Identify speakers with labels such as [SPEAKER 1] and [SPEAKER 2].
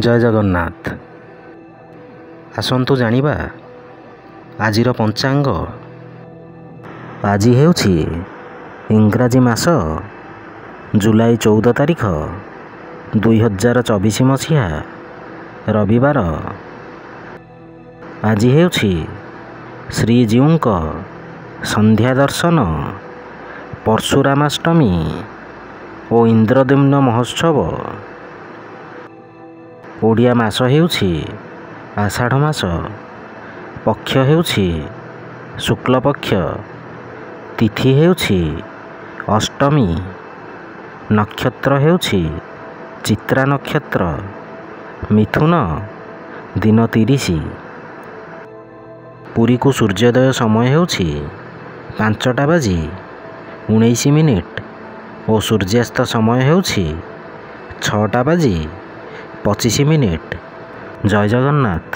[SPEAKER 1] ଜୟ ଜଗନ୍ନାଥ। ଆସନ୍ତୁ ଜାଣିବା ଆଜିର ପଞ୍ଚାଙ୍ଗ। ଆଜି ହେଉଛି ଇଂରାଜୀ ମାସ ଜୁଲାଇ 14 ତାରିଖ 2024 ମସିହା ରବିବାର। ଆଜି ହେଉଛି ଶ୍ରୀଜୀଉଙ୍କ ସନ୍ଧ୍ୟା ଦର୍ଶନ, ପର୍ଶୁରାମାଷ୍ଟମୀ ଓ ଇନ୍ଦ୍ରଦ୍ୟୁମ୍ନ ମହୋତ୍ସବ। ଓଡ଼ିଆ ମାସ ହେଉଛି ଆଷାଢ଼ ମାସ, ପକ୍ଷ ହେଉଛି ଶୁକ୍ଲପକ୍ଷ, ତିଥି ହେଉଛି ଅଷ୍ଟମୀ, ନକ୍ଷତ୍ର ହେଉଛି ଚିତ୍ରା ନକ୍ଷତ୍ର, ମିଥୁନ ଦିନ 30। ପୁରୀକୁ ସୂର୍ଯ୍ୟୋଦୟ ସମୟ ହେଉଛି 5:19 ଓ ସୂର୍ଯ୍ୟାସ୍ତ ସମୟ ହେଉଛି 6:25। ଜୟ ଜଗନ୍ନାଥ।